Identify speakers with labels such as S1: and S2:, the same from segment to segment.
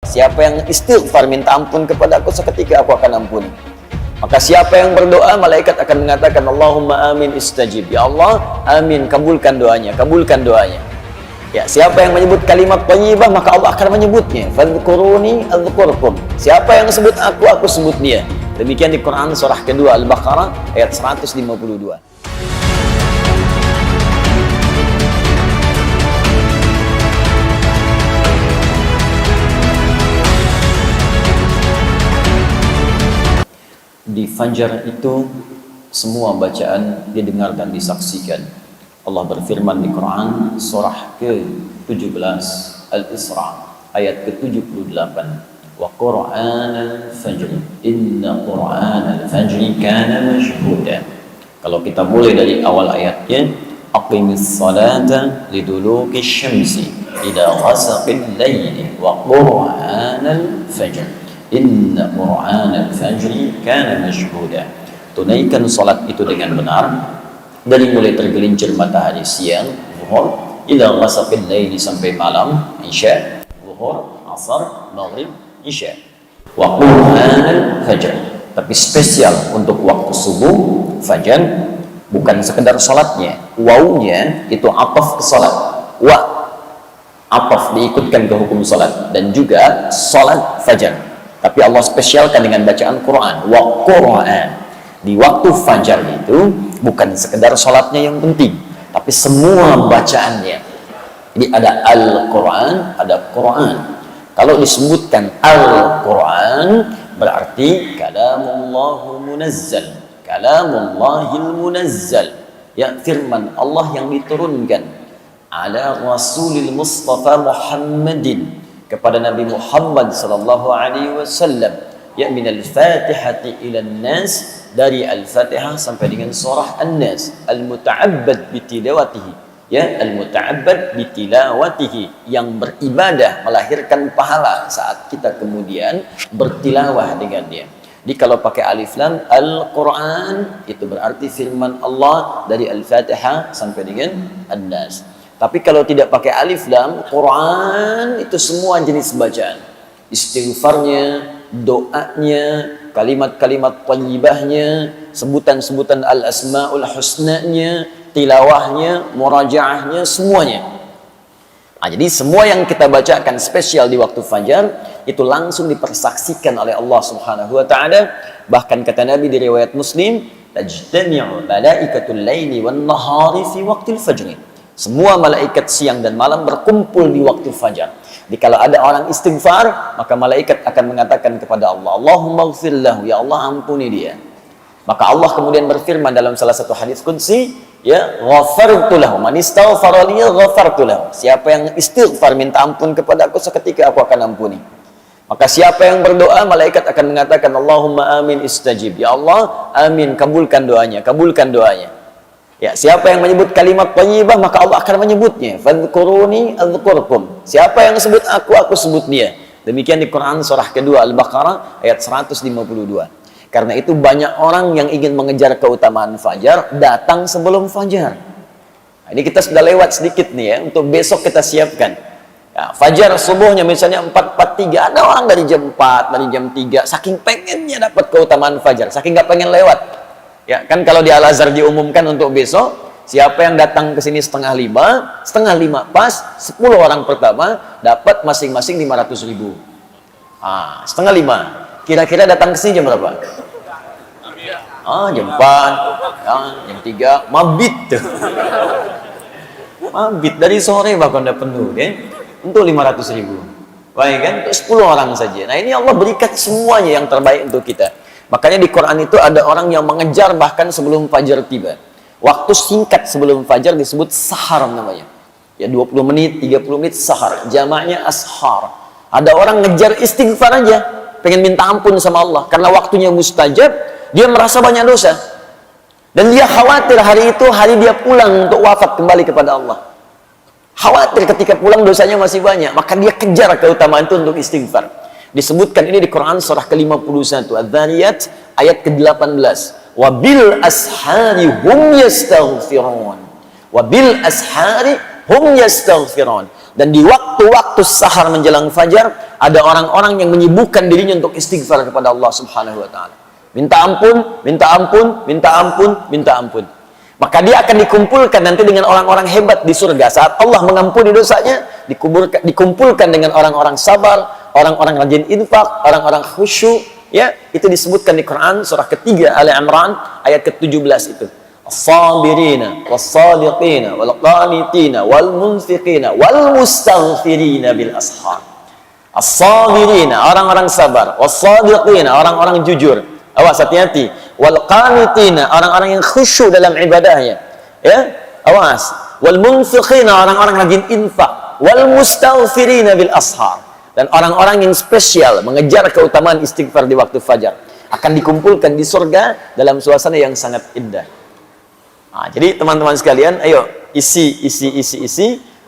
S1: Siapa yang istighfar minta ampun kepada aku, seketika aku akan ampuni. Maka siapa yang berdoa, malaikat akan mengatakan Allahumma amin istajib. Ya Allah, amin, kabulkan doanya, kabulkan doanya. Ya, siapa yang menyebut kalimat thayyibah, maka Allah akan menyebutnya. Fadhkuruni adzkurkum. Siapa yang sebut aku sebut dia. Demikian di Quran surah kedua Al-Baqarah ayat 152. Di Fajar itu semua bacaan didengar dan disaksikan. Allah berfirman di Quran surah ke-17 Al-Isra ayat ke-78, wa Qur'anal fajr inna Qur'anal fajri kana mashhuda. Kalau kita mulai dari awal ayatnya, aqimis salata liduluki syamsi ila ghasaqil laili wa Qur'anal fajr inna Qur'anal fajri kana mashhuda. Tunaikan salat itu dengan benar dari mulai tergelincir matahari siang zuhur ila ghasaqil laili sampai malam isya, zuhur, asar, maghrib, isya. Wa Qur'anal fajr, tapi spesial untuk waktu subuh fajar, bukan sekedar salatnya, wawunya itu ataf ke salat, wa ataf diikutkan ke hukum salat, dan juga salat fajar. Tapi Allah spesialkan dengan bacaan Quran, wa Qur'an. Di waktu fajar itu bukan sekedar sholatnya yang penting, tapi semua bacaannya. Jadi ada Al-Quran, ada Quran. Kalau disebutkan Al-Quran berarti kalamullahu munazzal, kalamullahil munazzal, ya, firman Allah yang diturunkan ala Rasulil Mustafa Muhammadin, kepada Nabi Muhammad sallallahu alaihi wasallam, ya, minal Fatihati ila Nas, dari Al-Fatihah sampai dengan surah An-Nas, al-muta'abbad bitilawatihi, ya, al-muta'abbad bitilawatihi, yang beribadah melahirkan pahala saat kita kemudian bertilawah dengan dia. Jadi kalau pakai alif lam Al-Quran itu berarti firman Allah dari Al-Fatihah sampai dengan An-Nas. Tapi kalau tidak pakai alif lam, Quran itu semua jenis bacaan, istighfarnya, doanya, kalimat-kalimat thayyibahnya, sebutan-sebutan al-asmaul husnanya, tilawahnya, murajaahnya, semuanya. Nah, jadi semua yang kita bacakan spesial di waktu fajar itu langsung dipersaksikan oleh Allah Subhanahu wa taala. Bahkan kata Nabi di riwayat Muslim, tajtami'u malaikatul laili wan nahari fi waqtil fajr. Semua malaikat siang dan malam berkumpul di waktu fajar. Jadi kalau ada orang istighfar, maka malaikat akan mengatakan kepada Allah, Allahumma ighfir lahu, ya Allah ampuni dia. Maka Allah kemudian berfirman dalam salah satu hadis qudsi, ya, ghafartu lahu, man istaghfara li ghafartu lahu. Siapa yang istighfar minta ampun kepada aku, seketika aku akan ampuni. Maka siapa yang berdoa, malaikat akan mengatakan Allahumma amin istajib. Ya Allah, amin, kabulkan doanya, kabulkan doanya. Ya, siapa yang menyebut kalimat thayyibah, maka Allah akan menyebutnya. Fadhkuruni adzkurkum. Siapa yang sebut aku sebut dia. Demikian di Quran surah kedua Al-Baqarah ayat 152. Karena itu banyak orang yang ingin mengejar keutamaan fajar datang sebelum fajar. Nah, ini kita sudah lewat sedikit nih ya, untuk besok kita siapkan. Ya, fajar subuhnya misalnya 4:43, ada orang dari jam 4, dari jam 3, saking pengennya dapat keutamaan fajar, saking nggak pengen lewat. Ya, kan kalau di Al-Azhar diumumkan untuk besok, siapa yang datang ke sini setengah lima pas, 10 orang pertama dapat masing-masing 500.000. Ah, setengah 5. Kira-kira datang ke sini jam berapa? Jam 4, ya, jam 3, mabit tuh. Mabit dari sore bahkan udah penuh, kan? Untuk 500.000. Baik kan? Untuk 10 orang saja. Nah, ini Allah berikan semuanya yang terbaik untuk kita. Makanya di Quran itu ada orang yang mengejar bahkan sebelum fajar tiba. Waktu singkat sebelum fajar disebut sahar namanya. Ya, 20 menit, 30 menit sahar. Jamaknya ashar. Ada orang ngejar istighfar aja, pengen minta ampun sama Allah. Karena waktunya mustajab, dia merasa banyak dosa. Dan dia khawatir hari itu hari dia pulang untuk wafat kembali kepada Allah. Khawatir ketika pulang dosanya masih banyak, maka dia kejar keutamaan itu untuk istighfar. Disebutkan ini di Quran surah ke-51 Adz-Dzariyat ayat ke-18, wabil ashari hum yastaghfirun, wabil ashari hum yastaghfirun. Dan di waktu-waktu sahar menjelang fajar ada orang-orang yang menyibukkan dirinya untuk istighfar kepada Allah Subhanahu wa taala. Minta ampun, minta ampun, minta ampun, minta ampun. Maka dia akan dikumpulkan nanti dengan orang-orang hebat di surga. Saat Allah mengampuni dosanya, dikumpulkan dengan orang-orang sabar, orang-orang rajin infak, orang-orang khusyuk. Ya, itu disebutkan di Quran surah ketiga Ali Imran ayat ke-17 itu. As-sabirina was-sadiqina wal-qanitina wal-munfiqina wal-mustaghfirina bil ashar. As-sabirina, orang-orang sabar, was-sadiqina, orang-orang jujur. Awas, hati-hati. Wal-qanitina, orang-orang yang khusyuk dalam ibadahnya. Ya, awas. Wal-munfiqina, orang-orang rajin infak. Wal-mustaghfirina bil ashar. Dan orang-orang yang spesial mengejar keutamaan istighfar di waktu fajar akan dikumpulkan di surga dalam suasana yang sangat indah. Nah, jadi teman-teman sekalian, ayo isi.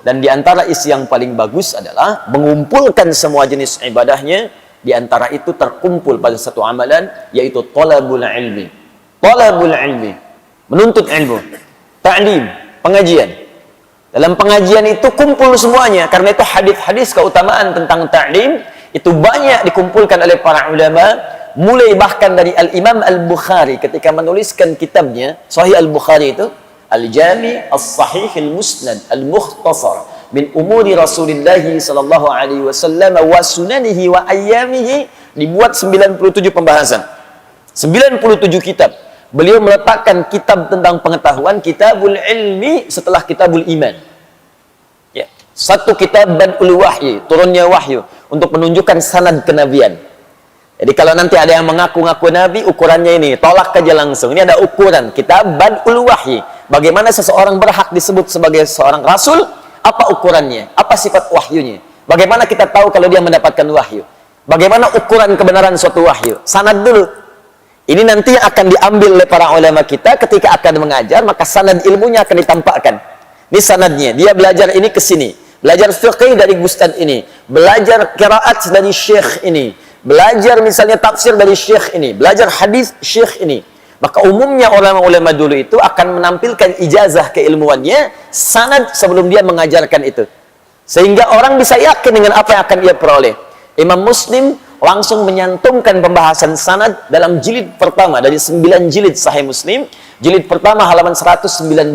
S1: Dan di antara isi yang paling bagus adalah mengumpulkan semua jenis ibadahnya. Di antara itu terkumpul pada satu amalan, yaitu talabul ilmi. Talabul ilmi, menuntut ilmu. Ta'lim, pengajian. Dalam pengajian itu kumpul semuanya. Karena itu hadis-hadis keutamaan tentang ta'lim itu banyak dikumpulkan oleh para ulama. Mulai bahkan dari Al-Imam Al-Bukhari ketika menuliskan kitabnya Sahih Al-Bukhari itu Al-Jami' As-Sahih Al-Musnad Al-Mukhtasar min umuri Rasulullah sallallahu alaihi wasallam wa sunanihi wa ayyamihi, dibuat 97 pembahasan. 97 kitab. Beliau meletakkan kitab tentang pengetahuan, kitabul ilmi setelah kitabul iman. Ya, satu kitab Badul Wahyi, turunnya wahyu untuk menunjukkan sanad kenabian. Jadi kalau nanti ada yang mengaku-ngaku nabi, ukurannya ini, tolak aja langsung. Ini ada ukuran, kitab Badul Wahyi. Bagaimana seseorang berhak disebut sebagai seorang rasul? Apa ukurannya? Apa sifat wahyunya? Bagaimana kita tahu kalau dia mendapatkan wahyu? Bagaimana ukuran kebenaran suatu wahyu? Sanad dulu. Ini nanti akan diambil oleh para ulama kita ketika akan mengajar, maka sanad ilmunya akan ditampakkan. Ini sanadnya. Dia belajar ini ke sini. Belajar fiqih dari ustaz ini. Belajar qiraat dari syekh ini. Belajar misalnya tafsir dari syekh ini. Belajar hadis syekh ini. Maka umumnya ulama-ulama dulu itu akan menampilkan ijazah keilmuannya, sanad sebelum dia mengajarkan itu. Sehingga orang bisa yakin dengan apa yang akan ia peroleh. Imam Muslim langsung menyantumkan pembahasan sanad dalam jilid pertama dari 9 jilid Sahih Muslim. Jilid pertama halaman 119.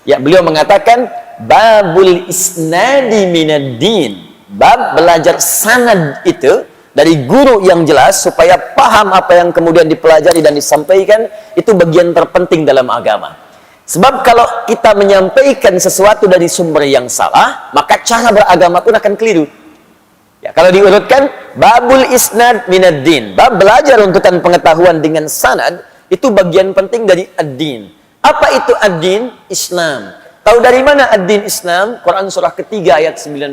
S1: Ya, beliau mengatakan babul isnadi minad din. Bab belajar sanad itu dari guru yang jelas supaya paham apa yang kemudian dipelajari dan disampaikan, itu bagian terpenting dalam agama. Sebab kalau kita menyampaikan sesuatu dari sumber yang salah, maka cara beragama pun akan keliru. Ya, kalau diurutkan, babul isnad minad din, bab belajar runtutan pengetahuan dengan sanad, itu bagian penting dari ad-din. Apa itu ad-din? Islam. Tahu dari mana ad-din Islam? Quran surah ketiga ayat 19.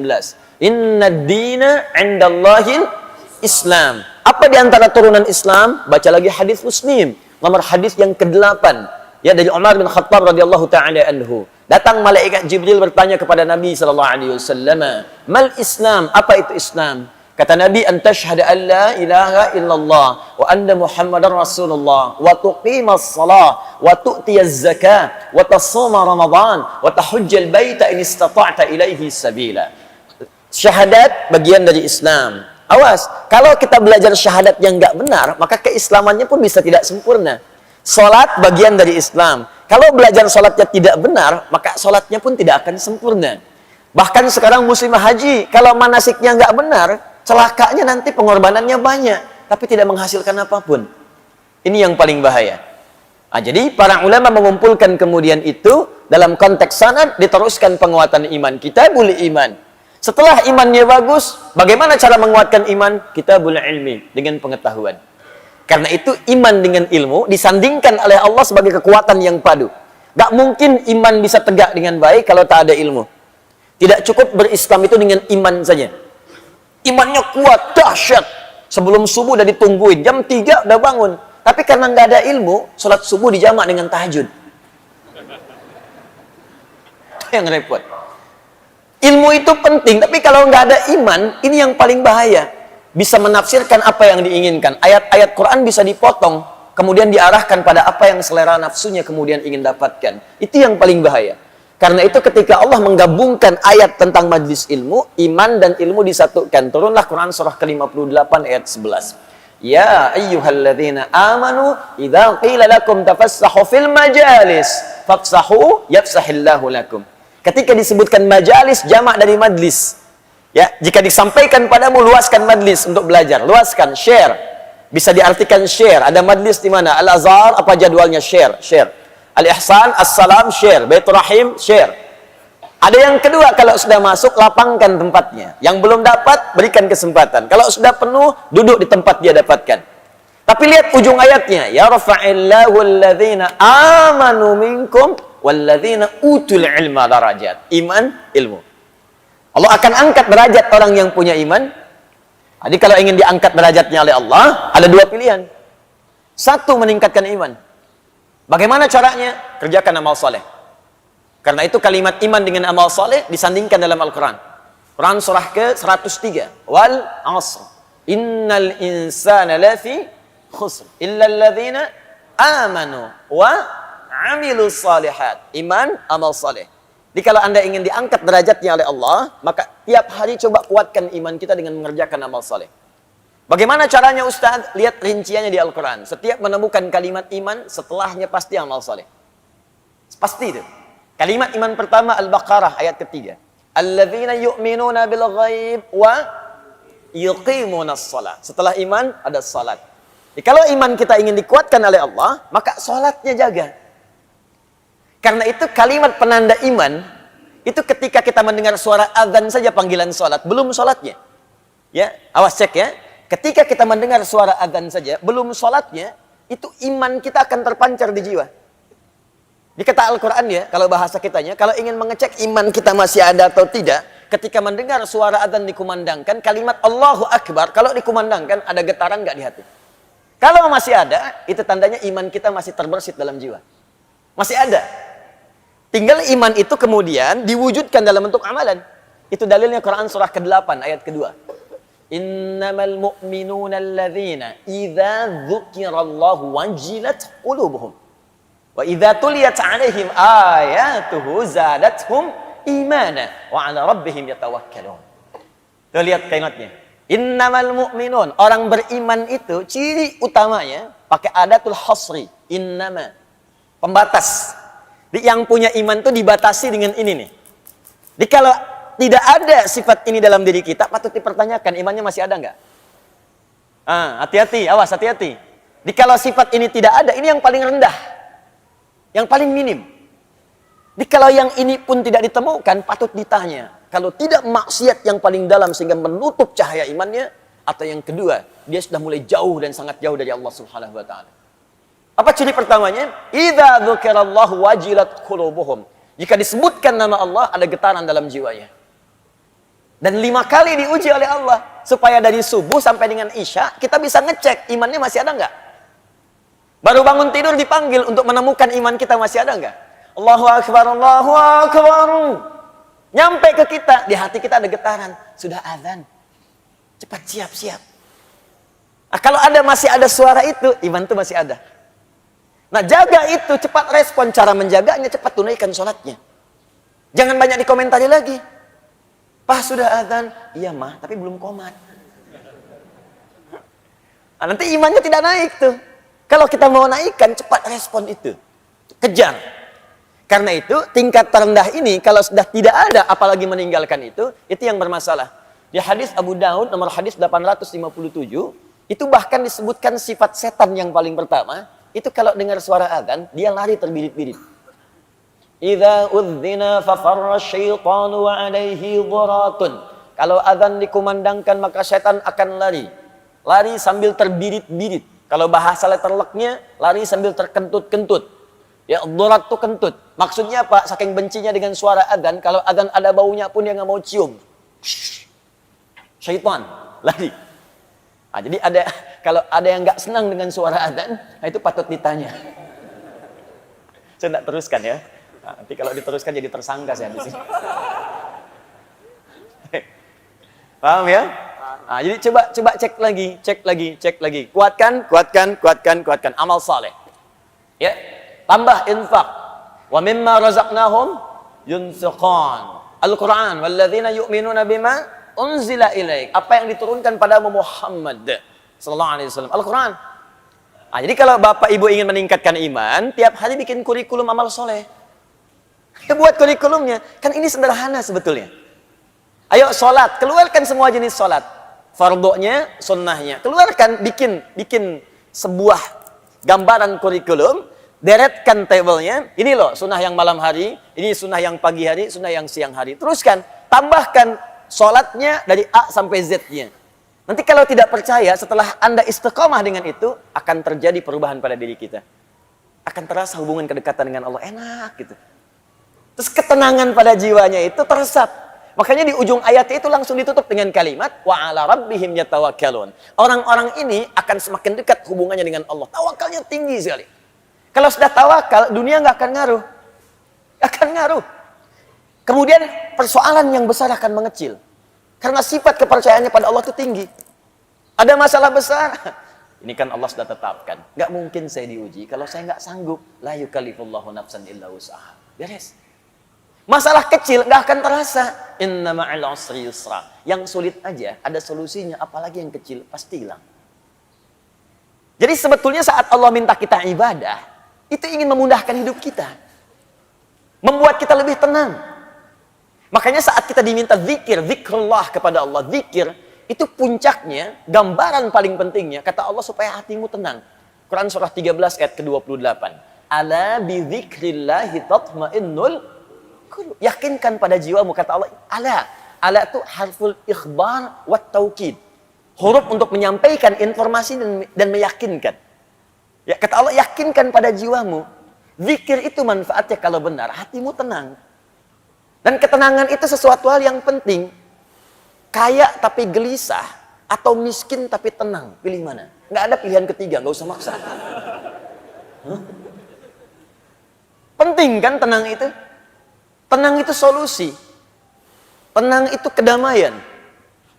S1: Inna ad-dina 'indallahil Islam. Apa di antara turunan Islam? Baca lagi hadis Muslim, nomor hadis yang ke-8. Ya, dari Umar bin Khattab radhiyallahu taala anhu. Datang malaikat Jibril bertanya kepada Nabi sallallahu alaihi wasallam, "Mal Islam?" Apa itu Islam? Kata Nabi, "An tashhadu an la ilaha illallah wa anna Muhammadar Rasulullah wa tuqimas shalah wa tu'tiyaz zakah wa tasuma Ramadan wa tahujjal baita in istata'ta ilaihi sabila." Syahadat bagian dari Islam. Awas, kalau kita belajar syahadat yang enggak benar, maka keislamannya pun bisa tidak sempurna. Salat bagian dari Islam. Kalau belajar salatnya tidak benar, maka salatnya pun tidak akan sempurna. Bahkan sekarang muslimah haji, kalau manasiknya enggak benar, celakanya nanti pengorbanannya banyak, tapi tidak menghasilkan apapun. Ini yang paling bahaya. Nah, jadi para ulama mengumpulkan kemudian itu dalam konteks sanad, diteruskan penguatan iman. Kitabul iman. Setelah imannya bagus, bagaimana cara menguatkan iman? Kitabul ilmi, dengan pengetahuan. Karena itu iman dengan ilmu disandingkan oleh Allah sebagai kekuatan yang padu. Gak mungkin iman bisa tegak dengan baik kalau tak ada ilmu. Tidak cukup berislam itu dengan iman saja. Imannya kuat, dahsyat. Sebelum subuh udah ditungguin, jam 3 udah bangun. Tapi karena nggak ada ilmu, sholat subuh dijamak dengan tahajud. Itu yang repot. Ilmu itu penting, tapi kalau nggak ada iman, ini yang paling bahaya. Bisa menafsirkan apa yang diinginkan. Ayat-ayat Quran bisa dipotong, kemudian diarahkan pada apa yang selera nafsunya kemudian ingin dapatkan. Itu yang paling bahaya. Karena itu ketika Allah menggabungkan ayat tentang majlis ilmu, iman dan ilmu disatukan. Turunlah Quran surah ke-58 ayat 11. Ya ayyuhalladzina amanu idza qila lakum tafassahu fil majalis fafsahu yafsahillahu lakum. Ketika disebutkan majalis, jamak dari majlis. Ya, jika disampaikan padamu, luaskan majlis untuk belajar, luaskan, share. Bisa diartikan share. Ada majlis di mana? Al-Azhar, apa jadwalnya? Share. Al-Ihsan, As-Salam, share. Baitur Rahim, share. Ada yang kedua, kalau sudah masuk, lapangkan tempatnya. Yang belum dapat, berikan kesempatan. Kalau sudah penuh, duduk di tempat dia dapatkan. Tapi lihat ujung ayatnya. Ya rafa'illahu alladhina amanu minkum walladhina utul ilma darajat. Iman, ilmu. Allah akan angkat derajat orang yang punya iman. Jadi kalau ingin diangkat derajatnya oleh Allah, ada dua pilihan. Satu, meningkatkan iman. Bagaimana caranya? Kerjakan amal soleh. Karena itu kalimat iman dengan amal soleh disandingkan dalam Al-Quran. Quran surah ke-103. Wal asr. Innal insana lafi khusr. Illa alladhina amanu wa amilu salihat. Iman, amal soleh. Jadi kalau Anda ingin diangkat derajatnya oleh Allah, maka tiap hari coba kuatkan iman kita dengan mengerjakan amal soleh. Bagaimana caranya Ustaz? Lihat rinciannya di Al-Quran. Setiap menemukan kalimat iman, setelahnya pasti amal soleh. Pasti itu. Kalimat iman pertama Al-Baqarah ayat ketiga. Alladzina yu'minuna bil ghaib wa yuqimunas shalah. Setelah iman ada salat. Jadi kalau iman kita ingin dikuatkan oleh Allah, maka salatnya jaga. Karena itu kalimat penanda iman itu ketika kita mendengar suara azan saja panggilan salat, belum salatnya. Ya, awas cek ya. Ketika kita mendengar suara adzan saja, belum sholatnya, itu iman kita akan terpancar di jiwa. Di kata Al-Quran ya, kalau bahasa kitanya, kalau ingin mengecek iman kita masih ada atau tidak, ketika mendengar suara adzan dikumandangkan, kalimat Allahu Akbar, kalau dikumandangkan, ada getaran nggak di hati? Kalau masih ada, itu tandanya iman kita masih terbersit dalam jiwa. Masih ada. Tinggal iman itu kemudian diwujudkan dalam bentuk amalan. Itu dalilnya Quran surah ke-8 ayat kedua. Innamal mu'minuna alladzina idza dzukirallahu wajilat qulubuhum wa idza tuliyat 'alaihim ayatuhu zadatuhum imana wa 'ala rabbihim yatawakkalun. Tuh lihat kalimatnya. Innamal mu'minun, orang beriman itu ciri utamanya pakai adatul hasri, innama, pembatas. Yang punya iman itu dibatasi dengan ini nih. Jadi kalau tidak ada sifat ini dalam diri kita, patut dipertanyakan imannya masih ada nggak? Hati-hati, awas, hati-hati. Jadi kalau sifat ini tidak ada, ini yang paling rendah, yang paling minim. Jadi kalau yang ini pun tidak ditemukan, patut ditanya. Kalau tidak maksiat yang paling dalam sehingga menutup cahaya imannya, atau yang kedua, dia sudah mulai jauh dan sangat jauh dari Allah Subhanahu Wa Taala. Apa ciri pertamanya? Idza dzukirallahu wajilat qulubuhum. Jika disebutkan nama Allah, ada getaran dalam jiwanya. Dan 5 kali diuji oleh Allah. Supaya dari subuh sampai dengan isya, kita bisa ngecek imannya masih ada nggak? Baru bangun tidur dipanggil untuk menemukan iman kita masih ada nggak? Allahu Akbar, Allahu Akbar. Nyampe ke kita, di hati kita ada getaran. Sudah azan. Cepat siap-siap. Nah, kalau masih ada suara itu, iman itu masih ada. Nah, jaga itu, cepat respon. Cara menjaganya, cepat tunaikan sholatnya. Jangan banyak dikomentari lagi. Pak, sudah azan. Iya mah, tapi belum qomat. Nah, nanti imannya tidak naik tuh. Kalau kita mau naikkan, cepat respon itu. Kejar. Karena itu, tingkat terendah ini, kalau sudah tidak ada, apalagi meninggalkan itu yang bermasalah. Di hadis Abu Daud, nomor hadis 857, itu bahkan disebutkan sifat setan yang paling pertama, itu kalau dengar suara azan, dia lari terbirit-birit. Idza udzina fafarra syaitanu wa alaihi dhuratun. Kalau azan dikumandangkan maka setan akan lari. Lari sambil terbirit-birit. Kalau bahasa letterleknya, lari sambil terkentut-kentut. Ya, dhurat itu kentut. Maksudnya apa? Saking bencinya dengan suara azan, kalau azan ada baunya pun dia nggak mau cium. Syaitan lari. Nah, jadi kalau ada yang nggak senang dengan suara azan, nah itu patut ditanya. Saya nggak teruskan ya. Nah, nanti kalau diteruskan jadi tersangka saya di sini. Paham ya? Nah, jadi coba cek lagi. Kuatkan amal saleh. Ya, tambah infak. Wa mimma razaqnahum yunfiqan. Al-Quran, walladzina yu'minuna bima unzila ilaik. Apa yang diturunkan pada Muhammad sallallahu alaihi wasallam. Al-Quran. Nah, jadi kalau Bapak Ibu ingin meningkatkan iman, tiap hari bikin kurikulum amal soleh. Ya buat kurikulumnya. Kan ini sederhana sebetulnya. Ayo sholat, keluarkan semua jenis sholat. Fardunya, sunnahnya. Keluarkan, bikin sebuah gambaran kurikulum, deretkan tabelnya. Ini loh sunnah yang malam hari, ini sunnah yang pagi hari, sunnah yang siang hari. Teruskan, tambahkan sholatnya dari A sampai Z-nya. Nanti kalau tidak percaya, setelah Anda istiqomah dengan itu, akan terjadi perubahan pada diri kita. Akan terasa hubungan kedekatan dengan Allah, enak gitu. Terus ketenangan pada jiwanya itu teresap. Makanya di ujung ayat itu langsung ditutup dengan kalimat wa 'ala rabbihim yatawakkalun. Orang-orang ini akan semakin dekat hubungannya dengan Allah. Tawakalnya tinggi sekali. Kalau sudah tawakal, dunia nggak akan ngaruh. Nggak akan ngaruh. Kemudian persoalan yang besar akan mengecil. Karena sifat kepercayaannya pada Allah itu tinggi. Ada masalah besar. Ini kan Allah sudah tetapkan. Nggak mungkin saya diuji kalau saya nggak sanggup. La yukallifullahu nafsan illa wus'aha. Beres. Masalah kecil nggak akan terasa. Inna ma'al usri yusra. Yang sulit aja ada solusinya, apalagi yang kecil pasti hilang. Jadi sebetulnya saat Allah minta kita ibadah, itu ingin memudahkan hidup kita. Membuat kita lebih tenang. Makanya saat kita diminta zikir, zikrullah kepada Allah, zikir, itu puncaknya, gambaran paling pentingnya, kata Allah supaya hatimu tenang. Quran surah 13 ayat ke-28. Ala bi dzikrillahi tatmainnul. Yakinkan pada jiwamu, kata Allah. Ala itu harful ikhbar wa taukid. Huruf untuk menyampaikan informasi dan meyakinkan. Ya, kata Allah, yakinkan pada jiwamu. Zikir itu manfaatnya kalau benar, hatimu tenang. Dan ketenangan itu sesuatu hal yang penting. Kaya tapi gelisah, atau miskin tapi tenang. Pilih mana? Nggak ada pilihan ketiga, nggak usah maksa. Penting kan tenang itu? Tenang itu solusi. Tenang itu kedamaian.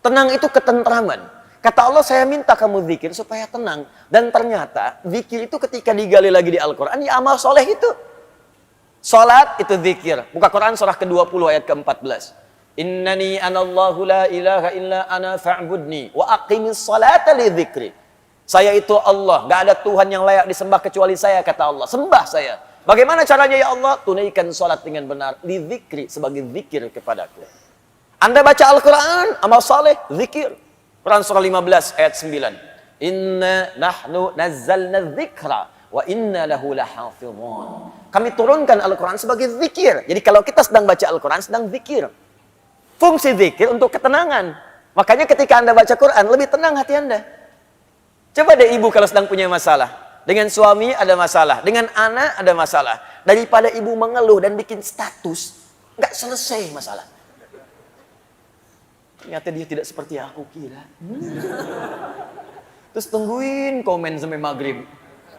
S1: Tenang itu ketentraman. Kata Allah, saya minta kamu zikir supaya tenang. Dan ternyata, zikir itu ketika digali lagi di Al-Quran, ya amal soleh itu. Salat itu zikir. Buka Quran surah ke-20 ayat ke-14. Innani anallahu la ilaha illa ana fa'budni wa aqimis salata li dzikri. Saya itu Allah, gak ada Tuhan yang layak disembah kecuali saya, kata Allah. Sembah saya. Bagaimana caranya ya Allah? Tunaikan salat dengan benar li dzikri, sebagai zikir kepadaku. Anda baca Al-Quran, amal saleh, zikir. Quran surah 15 ayat 9. Inna nahnu nazzalna dzikra wa inna lahu lahafizun. Kami turunkan Al-Quran sebagai zikir. Jadi kalau kita sedang baca Al-Quran, sedang zikir. Fungsi zikir untuk ketenangan. Makanya ketika Anda baca Quran, lebih tenang hati Anda. Coba deh ibu kalau sedang punya masalah. Dengan suami ada masalah. Dengan anak ada masalah. Daripada ibu mengeluh dan bikin status, nggak selesai masalah. Ternyata dia tidak seperti aku kira. Terus tungguin komen sampai maghrib.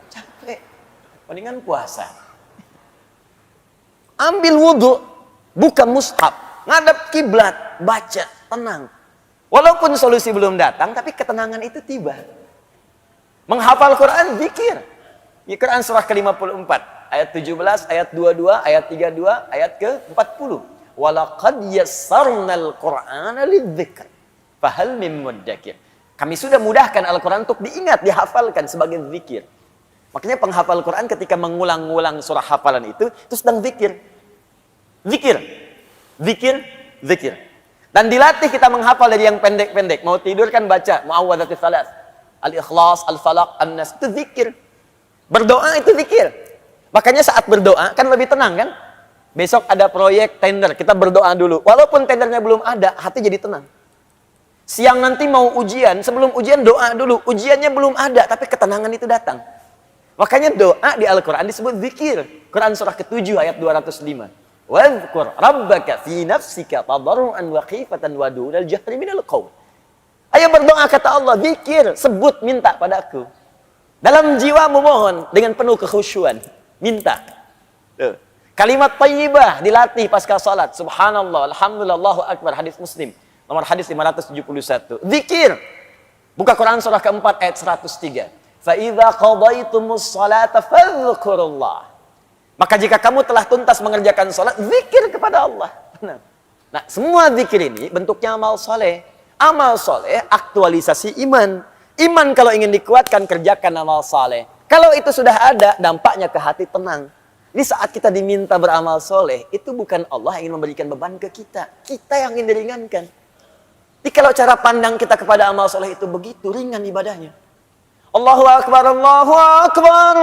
S1: Capek. Mendingan puasa. Ambil wudhu, buka mushaf, ngadap kiblat, baca, tenang. Walaupun solusi belum datang, tapi ketenangan itu tiba. Menghafal Quran, zikir. Di Quran surah ke-54, ayat 17, ayat 22, ayat 32, ayat ke-40. Walaqad yassarnal Qur'ana lidzikr. Fahal mim muddakir. Kami sudah mudahkan Al-Quran untuk diingat, dihafalkan sebagai zikir. Makanya penghafal Quran ketika mengulang-ulang surah hafalan itu sedang zikir. Zikir. Zikir, zikir. Dan dilatih kita menghafal dari yang pendek-pendek. Mau tidur kan baca Mu'awwadhatis Salas. Al-Ikhlas, Al-Falaq, An-Nas. Itu zikir. Berdoa itu zikir. Makanya saat berdoa kan lebih tenang kan? Besok ada proyek tender, kita berdoa dulu. Walaupun tendernya belum ada, hati jadi tenang. Siang nanti mau ujian, sebelum ujian doa dulu. Ujiannya belum ada, tapi ketenangan itu datang. Makanya doa di Al-Quran disebut zikir. Quran surah ke-7 ayat 205. Wadhkur rabbaka fi nafsika tadarruan wa khifatan wa dunal jahri minal qaul. Ayo berdoa, kata Allah, zikir, sebut, minta padaku. Dalam jiwamu mohon dengan penuh kekhusyuan, minta. Tuh. Kalimat thayyibah dilatih pasca salat. Subhanallah, alhamdulillah, Allahu akbar, hadis Muslim. Nomor hadis 571. Zikir. Buka Quran surah ke-4 ayat 103. Fa idza qadaytumus salata fadhkurullah. Maka jika kamu telah tuntas mengerjakan sholat, zikir kepada Allah. Nah, semua zikir ini bentuknya amal soleh. Amal soleh aktualisasi iman. Iman kalau ingin dikuatkan, kerjakan amal soleh. Kalau itu sudah ada, dampaknya ke hati tenang. Di saat kita diminta beramal soleh, itu bukan Allah yang ingin memberikan beban ke kita. Kita yang ingin diringankan. Jadi kalau cara pandang kita kepada amal soleh itu begitu, ringan ibadahnya. Allahu Akbar, Allahu Akbar.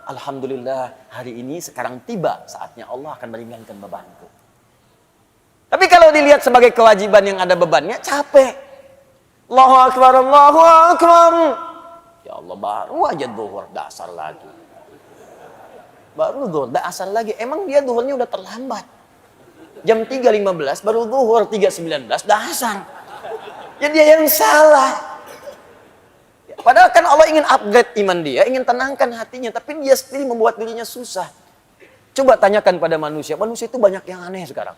S1: Alhamdulillah, hari ini sekarang tiba saatnya Allah akan meringankan bebanku. Tapi kalau dilihat sebagai kewajiban yang ada bebannya, capek. Allahu Akbar, Allahu Akbar. Ya Allah, baru aja zuhur, dasar lagi. Baru zuhur, dasar lagi. Emang dia zuhurnya udah terlambat. Jam 3.15, baru zuhur 3.19, dasar. Ya dia yang salah. Padahal kan Allah ingin upgrade iman dia, ingin tenangkan hatinya, tapi dia sendiri membuat dirinya susah. Coba tanyakan pada manusia, manusia itu banyak yang aneh sekarang.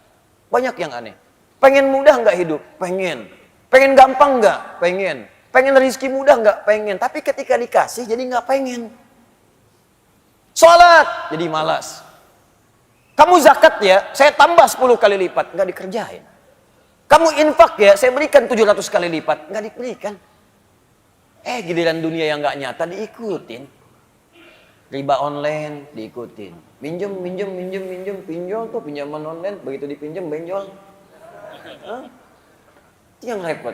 S1: Banyak yang aneh. Pengen mudah nggak hidup? Pengen. Pengen gampang nggak? Pengen. Pengen rezeki mudah nggak? Pengen. Tapi ketika dikasih jadi nggak pengen. Sholat jadi malas. Kamu zakat ya, saya tambah 10 kali lipat, nggak dikerjain. Kamu infak ya, saya berikan 700 kali lipat, nggak diberikan. Giliran dunia yang nggak nyata diikutin. Riba online diikutin. Minjem, pinjol tuh pinjaman online. Begitu dipinjam, benjol. Itu yang repot.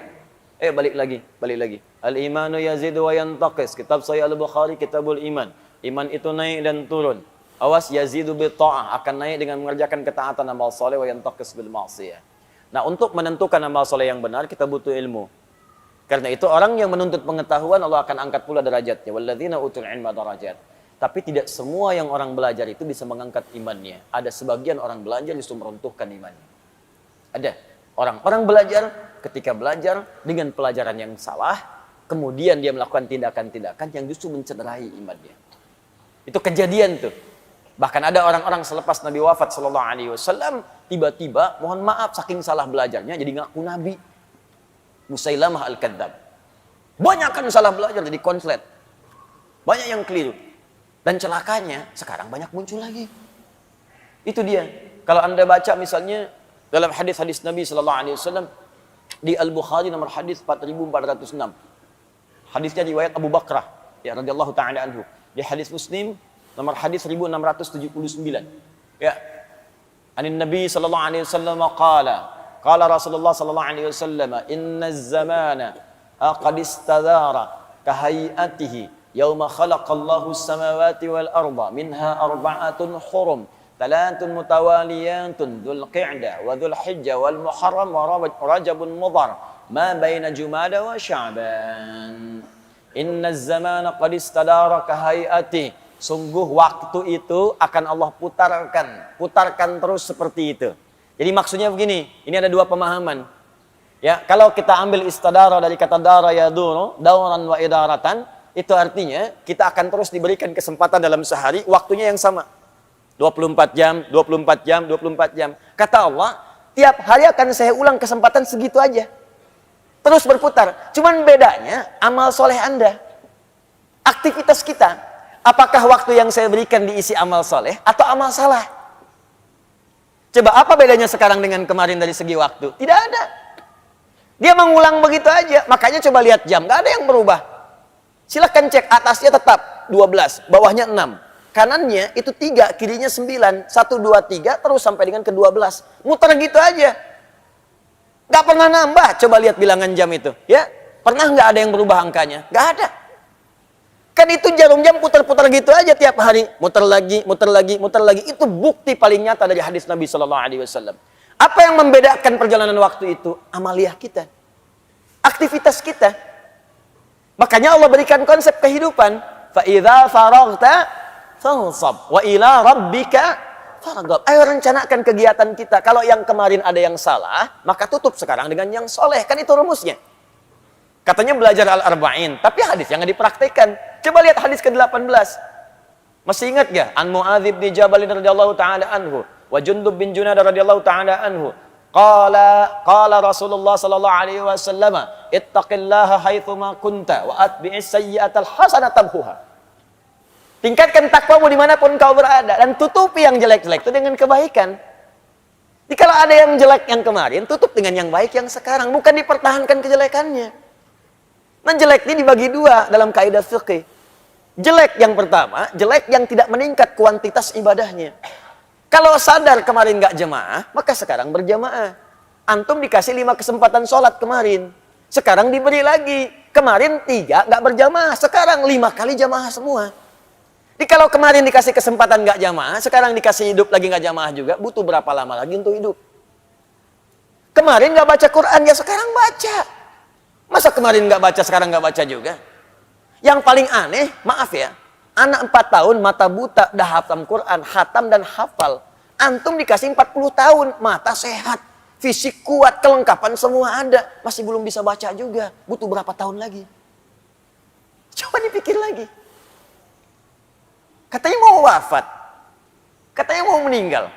S1: Balik lagi. Al-imanu yazidu wa yantaqis. Kitab Sahih Al-Bukhari, Kitabul Iman. Iman itu naik dan turun. Awas yazidu bi ta'ah, akan naik dengan mengerjakan ketaatan amal soleh, wa yantaqis bil ma'siyah. Nah, untuk menentukan amal soleh yang benar, kita butuh ilmu. Karena itu orang yang menuntut pengetahuan Allah akan angkat pula derajatnya. Walladzina utul ilma darajat. Tapi tidak semua yang orang belajar itu bisa mengangkat imannya. Ada sebagian orang belajar justru meruntuhkan imannya. Ada orang belajar, ketika belajar dengan pelajaran yang salah, kemudian dia melakukan tindakan-tindakan yang justru mencederai imannya. Itu kejadian tuh. Bahkan ada orang-orang selepas Nabi wafat sallallahu alaihi wasallam, tiba-tiba mohon maaf saking salah belajarnya jadi ngaku nabi. Musailamah al-Kadzdzab. Banyak kan salah belajar jadi konslet. Banyak yang keliru. Dan celakanya sekarang banyak muncul lagi. Itu dia. Kalau Anda baca misalnya dalam hadis-hadis Nabi sallallahu alaihi wasallam di Al-Bukhari nomor hadis 4406. Hadisnya riwayat Abu Bakrah ya radhiyallahu taala anhu. Di hadis Muslim nomor hadis 1679. Ya. Anin Nabi sallallahu alaihi wasallam qala Rasulullah sallallahu alaihi wasallam, "Inna az-zamana qad istadara ka hay'atihi yauma khalaqallahu as-samawati wal arda minha arba'atun hurum, thalathun mutawaliyatun dzul qa'dah wa dzul hijjah wal muharram wa rajabun mudhar ma baina jumada wa sya'ban. Inna az-zamana qad istadara ka hay'atihi." Sungguh waktu itu akan Allah putarkan terus seperti itu. Jadi maksudnya begini, ini ada dua pemahaman. Ya, kalau kita ambil istadara dari kata dara yaduru, dauran wa idaratan, itu artinya kita akan terus diberikan kesempatan dalam sehari, waktunya yang sama. 24 jam, 24 jam, 24 jam. Kata Allah, tiap hari akan saya ulang kesempatan segitu aja. Terus berputar. Cuman bedanya amal soleh Anda. Aktivitas kita. Apakah waktu yang saya berikan diisi amal soleh atau amal salah? Coba apa bedanya sekarang dengan kemarin dari segi waktu? Tidak ada. Dia mengulang begitu aja. Makanya coba lihat jam. Gak ada yang berubah. Silahkan cek. Atasnya tetap 12. Bawahnya 6. Kanannya itu 3. Kirinya 9. 1, 2, 3. Terus sampai dengan ke 12. Muter gitu aja. Gak pernah nambah. Coba lihat bilangan jam itu. Ya, pernah gak ada yang berubah angkanya? Gak ada. Kan itu jarum jam putar-putar gitu aja tiap hari. Muter lagi. Itu bukti paling nyata dari hadis Nabi SAW. Apa yang membedakan perjalanan waktu itu? Amaliyah kita. Aktivitas kita. Makanya Allah berikan konsep kehidupan. فَإِذَا فَرَغْتَ فَانْصَبْ وَإِلَىٰ رَبِّكَ فَرْغَبْ. Ayo rencanakan kegiatan kita. Kalau yang kemarin ada yang salah, maka tutup sekarang dengan yang soleh. Kan itu rumusnya. Katanya belajar al-arba'in, tapi hadis yang dipraktekkan. Coba lihat hadis ke-18. Masih ingat gak? An Mu'adz bin Jabal radhiyallahu taala anhu, wa Jundub bin Junadah radhiyallahu taala anhu. Qala Rasulullah sallallahu alaihi wasallam, "Ittaqillaha haitsu ma kunta wa atbi'is sayyi'atal hasanata tamhuha."
S2: Tingkatkan takwamu dimanapun kau berada. Dan tutupi yang jelek-jelek itu dengan kebaikan. Jadi kalau ada yang jelek yang kemarin, tutup dengan yang baik yang sekarang. Bukan dipertahankan kejelekannya. Nah jelek ini dibagi dua dalam kaidah fikih. Jelek yang pertama, jelek yang tidak meningkat kuantitas ibadahnya. Kalau sadar kemarin nggak jemaah, maka sekarang berjamaah. Antum dikasih 5 kesempatan sholat kemarin. Sekarang diberi lagi. Kemarin 3 nggak berjamaah, sekarang 5 kali jamaah semua. Jadi kalau kemarin dikasih kesempatan nggak jamaah, sekarang dikasih hidup lagi nggak jamaah juga, butuh berapa lama lagi untuk hidup? Kemarin nggak baca Quran, ya sekarang baca. Masa kemarin nggak baca, sekarang nggak baca juga? Yang paling aneh, maaf ya, anak 4 tahun, mata buta, dah hafal Quran, khatam dan hafal. Antum dikasih 40 tahun, mata sehat, fisik kuat, kelengkapan semua ada, masih belum bisa baca juga. Butuh berapa tahun lagi? Coba dipikir lagi. Katanya mau wafat. Katanya mau meninggal.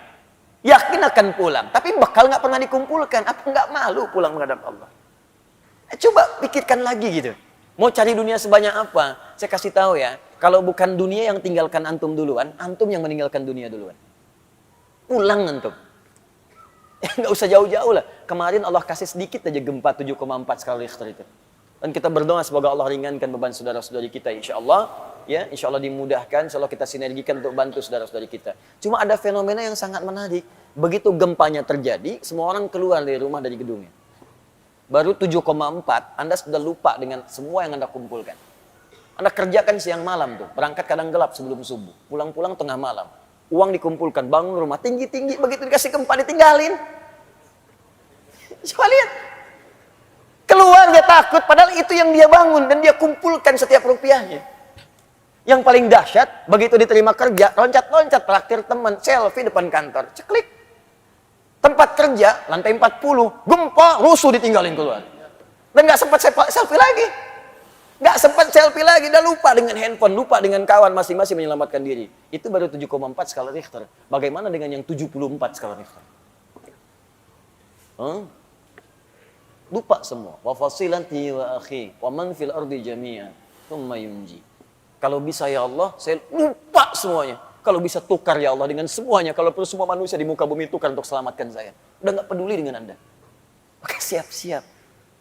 S2: Yakin akan pulang. Tapi bekal nggak pernah dikumpulkan. Apa nggak malu pulang menghadap Allah? Coba pikirkan lagi gitu. Mau cari dunia sebanyak apa? Saya kasih tahu ya. Kalau bukan dunia yang tinggalkan antum duluan, antum yang meninggalkan dunia duluan. Pulang antum. Nggak usah jauh-jauh lah. Kemarin Allah kasih sedikit aja gempa 7,4 skala Richter itu. Dan kita berdoa semoga Allah ringankan beban saudara-saudari kita insya Allah. Ya, insya Allah dimudahkan, insya Allah kita sinergikan untuk bantu saudara-saudari kita. Cuma ada fenomena yang sangat menarik. Begitu gempanya terjadi, semua orang keluar dari rumah, dari gedungnya. Baru 7,4, Anda sudah lupa dengan semua yang Anda kumpulkan. Anda kerjakan siang malam tuh, berangkat kadang gelap sebelum subuh. Pulang-pulang tengah malam. Uang dikumpulkan, bangun rumah tinggi-tinggi, begitu dikasih gempa ditinggalin. Coba lihat. Keluar dia takut, padahal itu yang dia bangun dan dia kumpulkan setiap rupiahnya. Yang paling dahsyat, begitu diterima kerja, loncat-loncat traktir teman, selfie depan kantor, ceklik. Tempat kerja, lantai 40, gempa, rusuh ditinggalin keluar. Dan nggak sempat selfie lagi. Nggak sempat selfie lagi, udah lupa dengan handphone, lupa dengan kawan, masing-masing menyelamatkan diri. Itu baru 7,4 skala Richter. Bagaimana dengan yang 74 skala Richter? Lupa semua. Wa fasilanti wa akhi, wa man fil ardi jami'an, thumma yunji. Kalau bisa ya Allah, saya lupa semuanya. Kalau bisa tukar ya Allah dengan semuanya. Kalau perlu semua manusia di muka bumi tukar untuk selamatkan saya. Udah gak peduli dengan Anda. Maka siap-siap.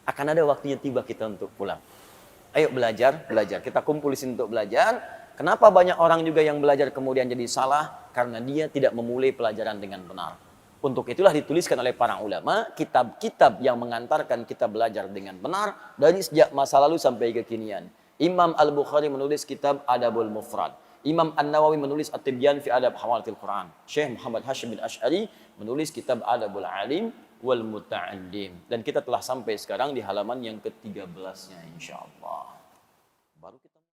S2: Akan ada waktunya tiba kita untuk pulang. Ayo belajar, belajar. Kita kumpul di sini untuk belajar. Kenapa banyak orang juga yang belajar kemudian jadi salah? Karena dia tidak memulai pelajaran dengan benar. Untuk itulah dituliskan oleh para ulama, kitab-kitab yang mengantarkan kita belajar dengan benar dari sejak masa lalu sampai kekinian. Imam Al-Bukhari menulis kitab Adabul Mufrad. Imam An-Nawawi menulis At-Tibyan fi Adab Hawalatil Quran. Syekh Muhammad Hashim bin Ash'ari menulis kitab Adabul Alim wal Muta'allim. Dan kita telah sampai sekarang di halaman yang ke-13-nya insyaallah. Baru kita